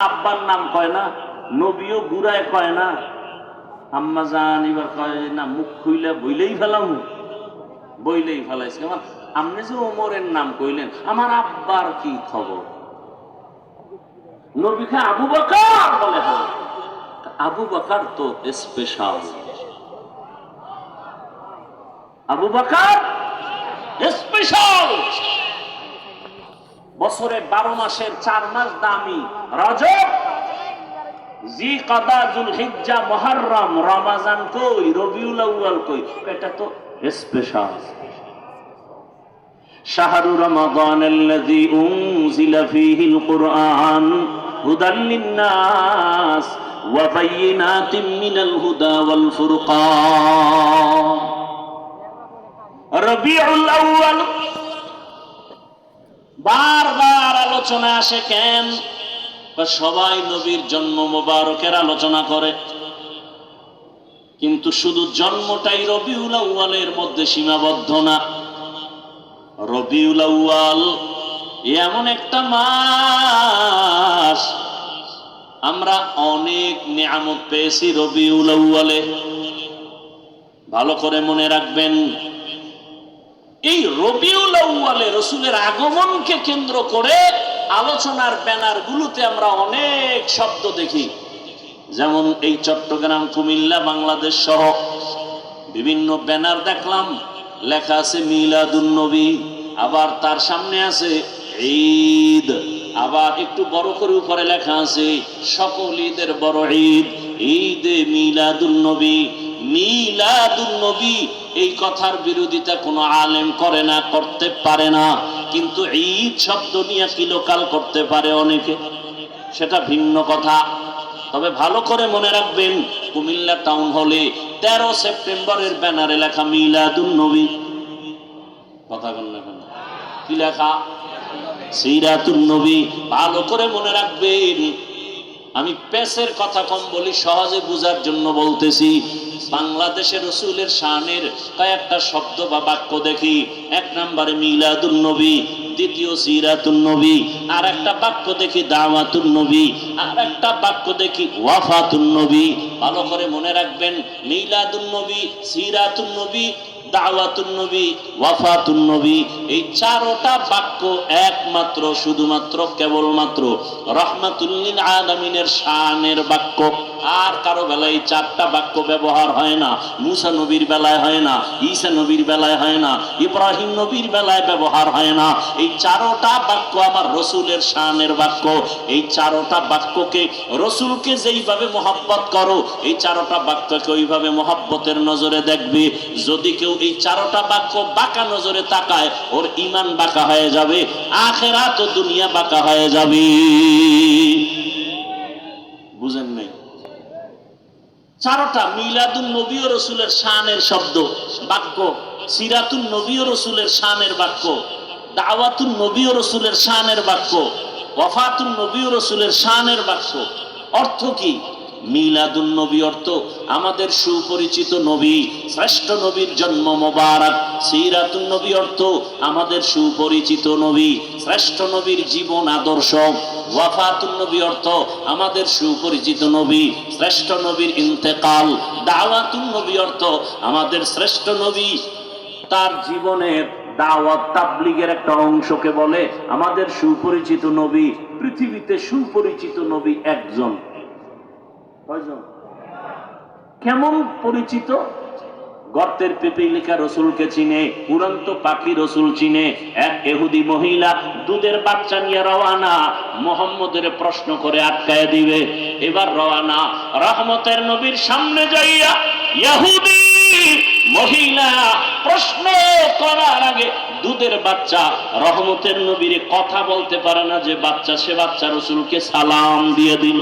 আব্বার নাম কয় না, নবীও বুড়ায় কয় না, আম্মা জান এবার কয় না, মুখ খুইলে বইলেই ফেলাম, বইলেই ফেলাইছে। আমার আপনি যে ওমরের নাম কইলেন, আমার আব্বার কি খবর? নবীকে আবু বকর বলে। হ্যাঁ, আবু বকর তো স্পেশাল, আবু বকর স্পেশাল। বছরে 12 মাসের 4 মাস দামি, রজব, জিলকাদা, যুলহিজ্জা, মুহররম, রমজান কই, রবিউল আউয়াল কই, এটা তো স্পেশাল। শাহরু রমাদানাল্লাযী উনজিলা ফীহিল কুরআন হুদাল লিন-নাস ওয়া বায়িনাতিন মিনাল হুদা ওয়াল ফুরকান। রবিউল আউয়াল বারবার আলোচনা আসে কেন? সবাই নবীর জন্ম মোবারকের আলোচনা করে, কিন্তু শুধু জন্মটাই রবিউল আউয়ালের মধ্যে সীমাবদ্ধ না। রবিউল আউয়াল এমন একটা মাস, আমরা অনেক নিয়ামত পেয়েছি রবিউল আউয়ালে। ভালো করে মনে রাখবেন, এই রবিউল আউয়ালে রাসূলের আগমনকে কেন্দ্র করে আলোচনার ব্যানার গুলোতে আমরা অনেক শব্দ দেখি। যেমন এই চট্টগ্রাম, কুমিল্লা, বাংলাদেশ সহ বিভিন্ন ব্যানার দেখলাম, লেখা আছে মিলাদুন নবী, আবার তার সামনে আছে ঈদ, আবার একটু বড় করে উপরে লেখা আছে সকল ঈদের বড় ঈদ, ঈদে মিলাদুন নবী। মিলাদুন নবী এই কথার বিরোধিতা কোনো আলেম করে না, করতে পারে না, কিন্তু ঈদ শব্দ নিয়ে কি লোকাল করতে পারে অনেকে, সেটা ভিন্ন কথা। তবে ভালো করে মনে রাখবেন, কুমিল্লা টাউন হলে 13 সেপ্টেম্বরের ব্যানারে লেখা মিলাদুন নবী। কথা বল না কেন? কি লেখা? সিরাতুন নবী। ভালো করে মনে রাখবেন, আমি পেশের কথা কম বলি, সহজে বুঝার জন্য বলতেছি। বাংলাদেশের রাসূলের শানের কয়েকটা শব্দ বা বাক্য দেখি। 1 নম্বরে মিলাদুন নবী, দ্বিতীয় সিরাতুন নবী, আর একটা বাক্য দেখি দাওয়াতুন নবী, আর একটা বাক্য দেখি ওয়াফাতুন নবী। ভালো করে মনে রাখবেন, মিলাদুন নবী, সিরাতুন নবী, দাওয়াতুন নবী, ওয়াফাতুন নবী, এই 4টা বাক্য একমাত্র, শুধুমাত্র, কেবলমাত্র রাহমাতুল লিল আলামিনের শানের বাক্য। আর কারো বেলায় এই 4টা বাক্য ব্যবহার হয় না। মুসা নবীর বেলায় হয় না, ঈসা নবীর বেলায় হয় না, ইব্রাহিম নবীর বেলায় ব্যবহার হয় না। এই 4টা বাক্য আমার রাসূলের শানের বাক্য। এই 4টা বাক্যকে, রাসূলকে যেইভাবে মহব্বত করো, এই 4টা বাক্যকে ওইভাবে মহব্বতের নজরে দেখবে। যদি কেউ এই 4টা বাক্য বাঁকা নজরে তাকায়, ওর ঈমান বাঁকা হয়ে যাবে, আখিরাত ও দুনিয়া বাঁকা হয়ে যাবে। বুঝেন নাই? 4টা মিলাদুন নবী ও রাসূলের শানের শব্দ বাক্য, সিরাতুন নবী ও রাসূলের শানের বাক্য, দাওয়াতুন নবী ও রাসূলের শানের বাক্য, ওয়াফাতুন নবী ও রাসূলের শানের বাক্য। অর্থ কি? মিলাদুন নবী অর্থ আমাদের সুপরিচিত নবী, শ্রেষ্ঠ নবীর জন্ম মোবারক। সিরাতুন নবী অর্থ আমাদের সুপরিচিত নবী, শ্রেষ্ঠ নবীর জীবন আদর্শ। ওয়াফাতুন নবী অর্থ আমাদের সুপরিচিত নবী, শ্রেষ্ঠ নবীর ইন্তেকাল। দাওয়াতুন নবী অর্থ আমাদের শ্রেষ্ঠ নবী, তার জীবনের দাওয়াত তাবলীগের একটা অংশকে বলে আমাদের সুপরিচিত নবী। পৃথিবীতে সুপরিচিত নবী একজন। কয়জন? কেমন পরিচিত? গর্তের পিপীলিকা রাসূলকে চিনে, উড়ন্ত পাখি রাসূল চিনে। এক ইহুদি মহিলা দুধের বাচ্চা নিয়ে রওয়ানা, মুহাম্মদের প্রশ্ন করে আটকায় দিবে। এবার রওয়ানা, রহমতের নবীর সামনে যাইয়া ইহুদি মহিলা প্রশ্ন করার আগে দুধের বাচ্চা রহমতের নবীরে কথা বলতে পারে না যে বাচ্চা, সে বাচ্চা রাসূলকে সালাম দিয়ে দিল।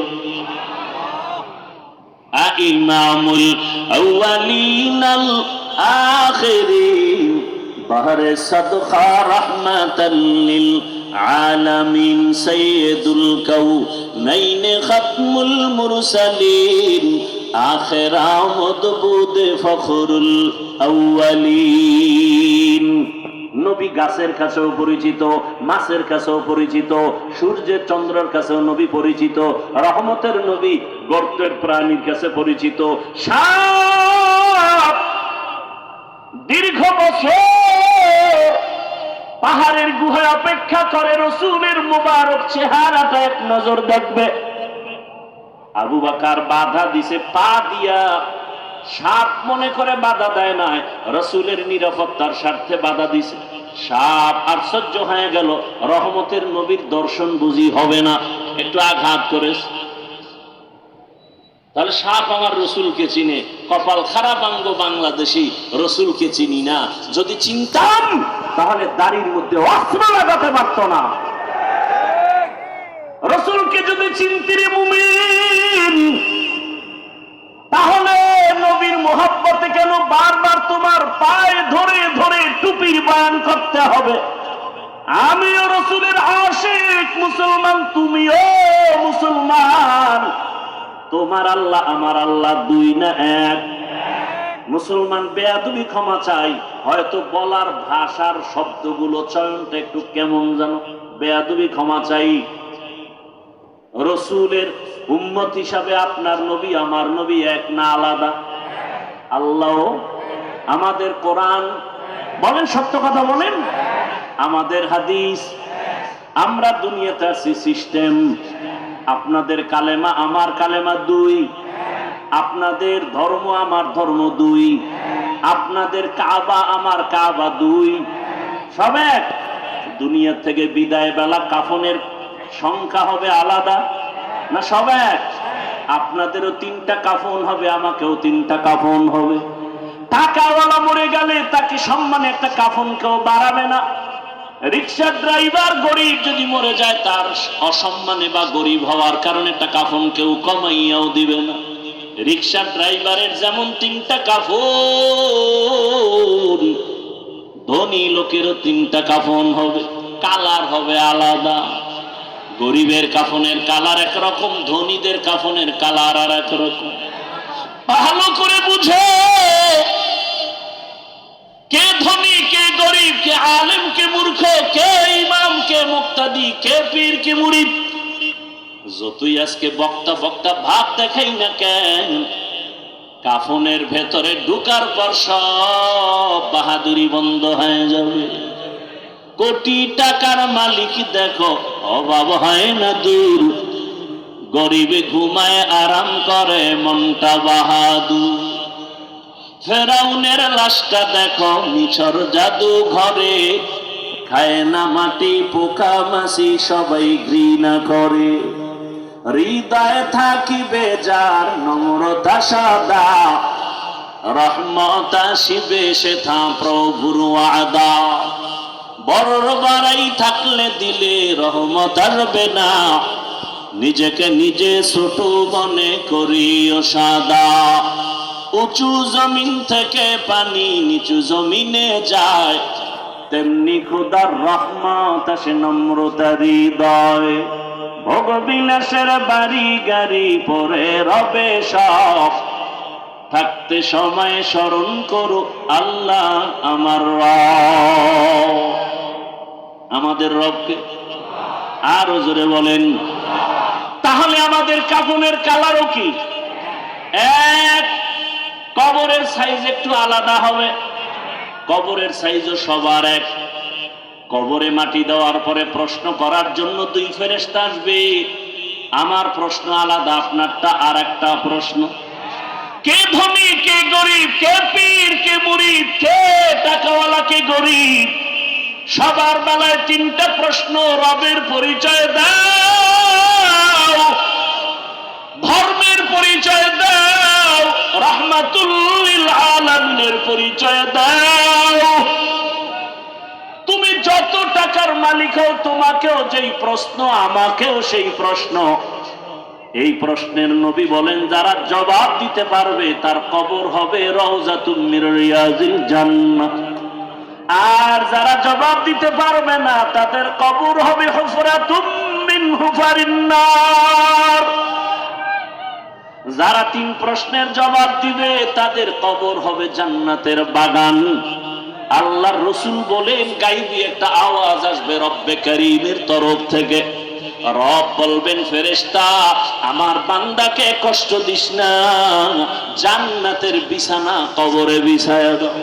ইমামুল আউয়ালিনাল আখিরিন বাহরে সাদকা রাহমাতাল লিল আলামিন সাইয়্যিদুল কাউনাইন খাতমুল মুরসালিন আখির আমদ বুদ ফখরুল আউয়ালিন। নবী গাছের কাছেও পরিচিত, মাছের কাছেও পরিচিত, সূর্যের চন্দ্রের কাছেও নবী পরিচিত, রহমতের নবী গর্তের প্রাণীর কাছে পরিচিত। সাপ দীর্ঘ বছর পাহাড়ের গুহায় অপেক্ষা করে রসুলের মুবারক চেহারাটা এক নজর দেখবে। আবু বকর বাধা দিছে, পা দিয়া। সাপ মনে করে বাধা দেয় নাই, রসুলের নিরাপত্তার স্বার্থে বাধা দিছে। সাপ আশ্চর্য হয়ে গেল, রহমতের নবীর দর্শন বুঝি হবে না, একটু আঘাত করেছে। তাহলে সাপ আমার রসুলকে চিনে, কপাল খারাপ আঙ্গ বাংলাদেশি, রসুলকে চিনি না। যদি চিনতাম তাহলে দাড়ির মধ্যে অস্ত্র লাগাতে পারত না। রসুলকে যদি চিনতিরে মুমিন, তাহলে নবীর মোহাব্বতে কেন বারবার তোমার পায়ে ধরে ধরে টুপির বয়ান করতে হবে? আমিও রসুলের আশিক মুসলমান, তুমিও মুসলমান। তোমার আল্লাহ আমার আল্লাহ দুই না এক? মুসলমান বেয়াদবি ক্ষমা চাই, হয়তো বলার ভাষার শব্দগুলো চয়নটা একটু কেমন জানো, বেয়াদবি ক্ষমা চাই। রসুলের উম্মত হিসাবে আপনার নবী আমার নবী এক না আলাদা? আল্লাহ, আমাদের কোরআন বলেন, সত্য কথা বলেন, আমাদের হাদিস। আমরা দুনিয়াতে আছি সিস্টেম, আপনাদের কালেমা আমার কালেমা দুই, আপনাদের ধর্ম আমার ধর্ম দুই, আপনাদের কাবা আমার কাবা দুই, সব এক। দুনিয়া থেকে বিদায় বেলা কাফনের সংখ্যা হবে আলাদা না সব এক? আপনাদেরও তিনটা কাফন হবে, আমাকেও তিনটা কাফন হবে। টাকাওয়ালা মরে গেলে তাকে সম্মানে একটা কাফন কেউ বাড়াবে না। রিক্সা ড্রাইভার গরিব যদি মরে যায়, তার অসম্মানে বা গরিব হওয়ার কারণে একটা কাফন কেউ কমাইয়াও দিবে না। রিক্সা ড্রাইভারের যেমন তিনটা কাফন, ধনী লোকেরও তিনটা কাফন হবে, কালার হবে আলাদা। গরিবের কাফনের কালার একরকম, ধনীদের কাফনের কালার আর একরকম। ভালো করে বুঝে, কে ধনী কে গরিব, কে আলেম কে মূর্খ, কে ইমাম কে মুক্তাদি, কে পীর কে মুরিদ। যতই আজকে বক্তা বক্তা ভাব দেখাই না কেন, কাফনের ভেতরে ঢুকার পর সব বাহাদুরি বন্ধ হয়ে যাবে। কোটি টাকার মালিক দেখো, অভাব হয় না দূর, গরিবে ঘুমায় আরাম করে মনটা বাহাদুর। ফেরাউনের লাশটা দেখো মিছর জাদু ঘরে, খায় না মাটি পোকা মাছি সবাই ঘৃণা করে। হৃদয়ে থাকিবে যার নম্রতা সাদা, রহমত আসিবে সেথা প্রভুর ওয়াদা। বড় বাড়াই থাকলে দিলে রহমত আসবে না, নিজেকে নিজে ছোট মনে করিও সাদা। উঁচু জমিন থেকে পানি নিচু জমিনে যায়, তেমনি খোদার রহমত আসে নম্রতার হৃদয়। ভোগ বিলাসের বাড়ি গাড়ি পরে রবে সব, থাকতে সময় স্মরণ করো আল্লাহ আমার রব। আমাদের রবকে আরো জোরে বলেন। তাহলে আমাদের কাফনের কালারও কি এক? কবরের সাইজ একটু আলাদা হবে, কবরের সাইজও সবার এক। কবরে মাটি দেওয়ার পরে প্রশ্ন করার জন্য দুই ফেরেশতা আসবে। আমার প্রশ্ন আলাদা, আপনারটা আর একটা প্রশ্ন। কে ধনী কে গরিব, কে পীর কে মুরিদ, কে টাকাওয়ালা কে গরিব, সবার বেলায় তিনটা প্রশ্ন। রবের পরিচয় দাও, ধর্মের পরিচয় দাও, রাহমাতুল লিল আলামিনের পরিচয় দাও। তুমি যত টাকার মালিক হও, তোমাকেও যেই প্রশ্ন, আমাকেও সেই প্রশ্ন। এই প্রশ্নের নবী বলেন, যারা জবাব দিতে পারবে তার কবর হবে রওজাতুম মির রিয়াজিল জান্নাহ, আর যারা জবাব দিতে পারবে না তাদের কবর হবে হুফরাতুম মিন হুফারিন নার। যারা তিন প্রশ্নের জবাব দিবে তাদের কবর হবে জান্নাতের বাগান, আল্লাহর রাসূল বলেন গায়বী একটা আওয়াজ আসবে রব্বে কারীমের তরফ থেকে। রব বলবেন ফেরেশতা আমার বান্দাকে কষ্ট দিস না, জান্নাতের বিছানা কবরে বিছায়া দাও,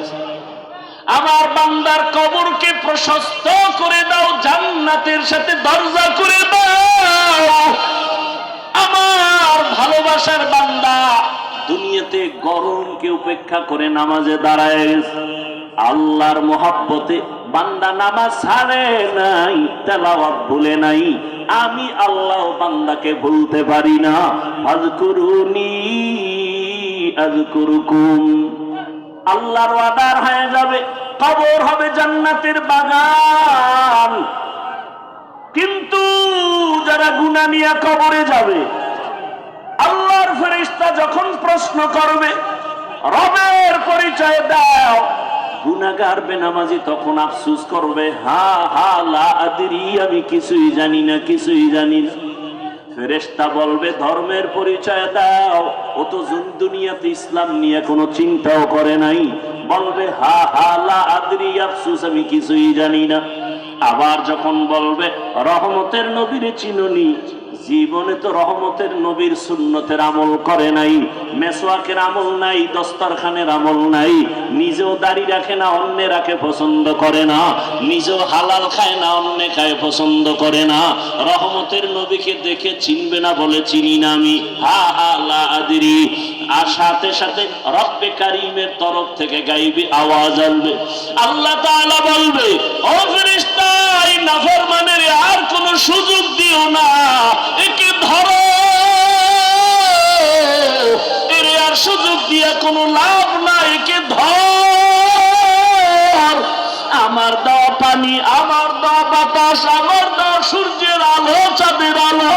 আমার বান্দার কবরকে প্রশস্ত করে দাও, জান্নাতের সাথে দরজা করে দাও। আমার ভালোবাসার বান্দা দুনিয়াতে গরমকে উপেক্ষা করে নামাজে দাঁড়ায় গেছে, আল্লাহর মহব্বতে বান্দা নামাজ ছাড়ে নাই, তেলাওয়াত ভুলে নাই। আমি আল্লাহ বান্দাকে ভুলতে পারি না। ফাযকুরুনি আযকুরুকুম। আল্লাহর ওয়াদার হয়ে যাবে, কবর হবে জান্নাতের বাগান। কিন্তু যারা গুনাহ নিয়ে কবরে যাবে, আল্লাহর ফেরেশতা যখন প্রশ্ন করবে রবের পরিচয় দাও, গুনাহগার বেনামাজি তখন আফসোস করবে, হা হা লা আদরি, আমি কিছুই জানি না, কিছুই জানি না। ফেরেশতা বলবে ধর্মের পরিচয় দাও, ও তো দুনিয়াতে ইসলাম নিয়ে কোনো চিন্তাও করে নাই, বলবে হা হা লা আদরি, আফসোস আমি কিছুই জানি না। আবার যখন বলবে রহমতের নবীর চিনুনি, জীবনে তো রহমতের নবীর সুন্নতের আমল করে নাই, মেসওয়াকের আমল নাই, দস্তরখানের আমল নাই, নিজেও দাড়ি রাখে না, অন্যে রাখে পছন্দ করে না, নিজেও হালাল খায় না, অন্যে খায় পছন্দ করে না, রহমতের নবীকে দেখে চিনবে না, বলে চিনি না আমি, হা হা লা আদরি। আর সাথে সাথে রব্বে কারীমের তরফ থেকে গায়বী আওয়াজ আসবে, আল্লাহ তাআলা বলবে ও ফেরেশতা এই নাফরমানের আর কোন সুযোগ দিও না, একে ধরো, এর আর সুযোগ দিয়া কোনো লাভ নাই, একে ধর। আমার দেওয়া পানি, আমার দেওয়া বাতাস, আমার দেওয়া সূর্যের আলো, চাঁদের আলো,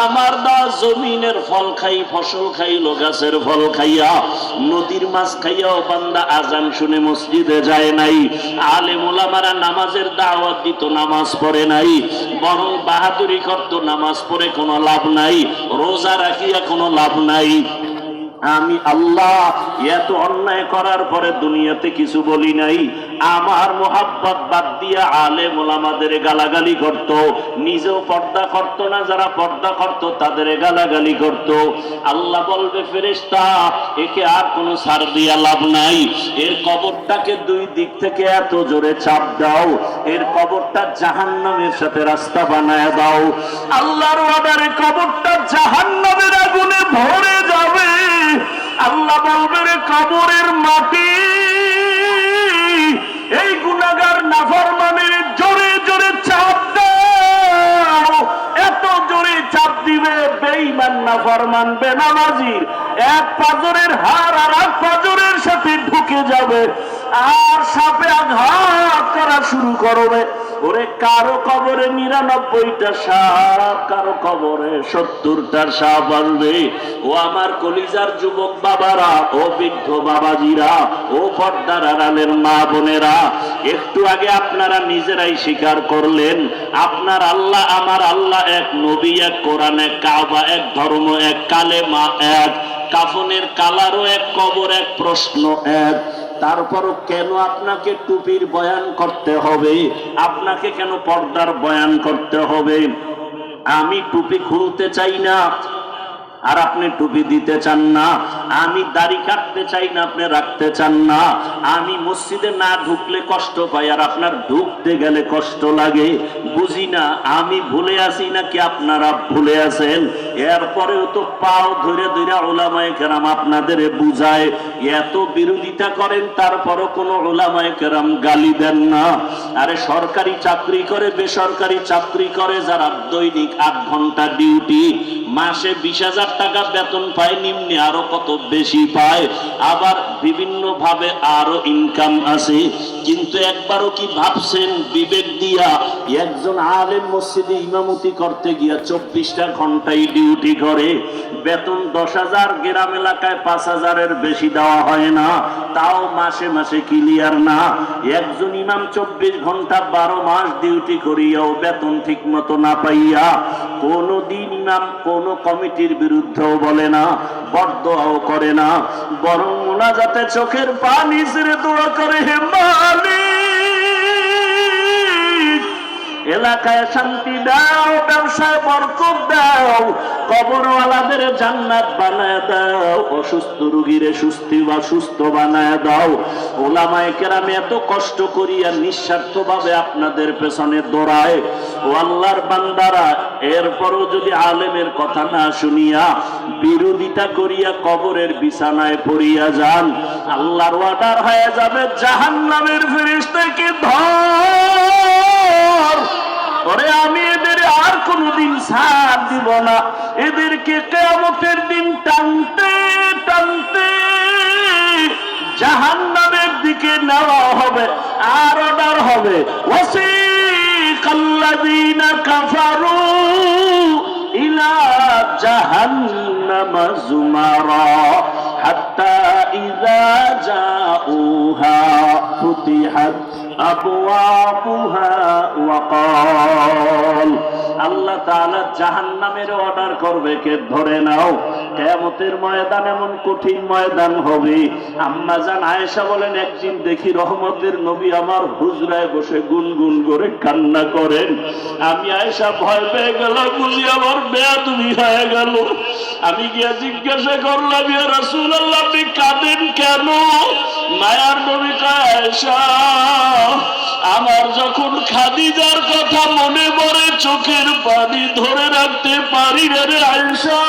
আমার দেওয়া জমিনের ফল খাই, ফসল খাইলো, গাছের ফল খাইয়া, নদীর মাছ খাইয়াও বান্দা আজান শুনে মসজিদে যায় নাই, আলেম ওলামারা নামাজের দাওয়াত দিত, নামাজ পড়ে নাই, বরং বাহাদুরি করত, নামাজ পড়ে কোনো লাভ নাই, রোজা রাখিয়া কোনো লাভ নাই। আমি আল্লাহ এত অন্যায় করার পরে দুনিয়াতে কিছু বলি নাই, আমার মোহাব্বত বাদ দিয়া আলেম ওলামাদের গালাগালি করত, নিজেও পর্দা করত না, যারা পর্দা করত তাদের গালাগালি করত। আল্লাহ বলবে ফেরেশতা একে আর কোনো ছাড় দিয়া লাভ নাই, এর কবরটাকে দুই দিক থেকে এত জোরে চাপ দাও, এর কবরটা জাহান্নামের সাথে রাস্তা বানায় দাও। আল্লাহর ওয়াদারে কবরটা জাহান্নামের আগুনে ভরে যাবে। আল্লাহ বলবে রে কবরের মাটি এই গুনাহগার নাফরমানের জোরে জোরে চাপ দাও। এত জোরে চাপ দিবে বেঈমান নাফরমান বেনামাজির এক পাজরের হাড় আর এক পাজরের সাথে ঢুকে যাবে, আর সাপে আঘাত করা শুরু করবে। ওরে কারো কবরে ৯৯টা সাপ, কারো কবরে ৭০টা সাপ আসবে। ও আমার কলিজার যুবক বাবারা, ও বৃদ্ধ বাবাজিরা, ও পর্দার আড়ালের মা বোনেরা, একটু আগে আপনারা নিজেরাই স্বীকার করলেন আপনার আল্লাহ আমার আল্লাহ এক, নবী এক, কোরআন এক, কাবা এক, ধর্ম এক, কালেমা এক, কাফনের কালারও এক, কবর এক, প্রশ্ন এক। তারপরও কেন আপনাকে টুপির বয়ান করতে হবে? আপনাকে কেন পর্দার বয়ান করতে হবে? আমি টুপি খুলতে চাই না আর আপনি টুপি দিতে চান না, আমি দাড়ি কাটতে চাই না আপনি রাখতে চান না, আমি মসজিদে না ঢুকলে কষ্ট পাই আর আপনার ঢুকতে গেলে কষ্ট লাগে, বুঝি না আমি ভুলে আছি নাকি আপনারা ভুলে আছেন। এরপরেও তো পাও ধরে ধরে উলামায়ে কেরাম আপনাদের বুঝায়, এত বিরোধিতা করেন তারপরও কোনো উলামায়ে কেরাম গালি দেন না। আরে সরকারি চাকরি করে, বেসরকারি চাকরি করে যারা দৈনিক ৮ ঘন্টা ডিউটি, মাসে ২০,০০০ টাকা বেতন পায়, নিম্নে আরো কত বেশি পায়, আবার বিভিন্ন ভাবে আরো ইনকাম আছে, কিন্তু একবারও কি ভাবছেন বিবেক দিয়া একজন আলেম মসজিদে ইমামতি করতে গিয়া ২৪টা ঘন্টায় ডিউটি করে, বেতন ১০,০০০, গ্রাম এলাকায় ৫,০০০-এর বেশি দেওয়া হয় না, তাও মাসে মাসে ক্লিয়ার না। একজন ইমাম ২৪ ঘন্টা ১২ মাস ডিউটি করিয়াও বেতন ঠিক মতো না পাইয়া কোনদিন ইমাম কোন কমিটির বিরুদ্ধেও বলে না, বরদোয়াও করে না, বরং মুনাজাতে চোখের পানি ছেড়ে দোয়া করে, হে মালিক এলাকায় শান্তি দাও, ব্যবসায় বরকত দাও, কবরওয়ালাদের জান্নাত বানায় দাও, অসুস্থ রোগীরে সুস্থ বানায় দাও। ওলামায়ে কেরাম এত কষ্ট করিয়া নিঃস্বার্থভাবে আপনাদের পেছনে দৌড়ায়, ও আল্লাহর বান্দারা, এরপরও যদি আলেমের কথা না শুনিয়া বিরোধিতা করিয়া কবরের বিছানায় পড়িয়া যান, আল্লাহর ওয়ার্ডার হয়ে যাবে জাহান্নামের ফেরেশতাকে ধর। ওরে আমি এদের আর কোনদিন ছাড় দিব না, এদেরকে কিয়ামতের দিন টানতে টানতে জাহান্নামের দিকে নেওয়া হবে। আর অর্ডার হবে, ওয়াসিকাল্লাযীনা কাফারু ইলা জাহান্নামা যুমারা হাত্তা ইযা জাউহা ফুতিহাত আবওয়াবুহা ওয়া ক্বাল। আল্লাহ তাআলা জাহান্নামের অর্ডার করবে, কে ধরে নাও। কিয়ামতের ময়দান এমন কঠিন ময়দান হবে। আম্মা জান আয়েশা বলেন, একদিন দেখি রহমতের নবী আমার হুজরায় বসে গুনগুন করে কান্না করেন। আমি আয়েশা ভয় পেয়ে গেল, বুঝি আমার বেয়াদবি হয়ে গেল। আমি গিয়া জিজ্ঞাসা করলাম, ইয়া রাসূলুল্লাহ, আপনি কাঁদেন কেন? মায়ার নবী কয়, আয়েশা, আমার যখন খাদিজার কথা মনে পড়ে চোখের পানি ধরে রাখতে পারি রে আয়েশা।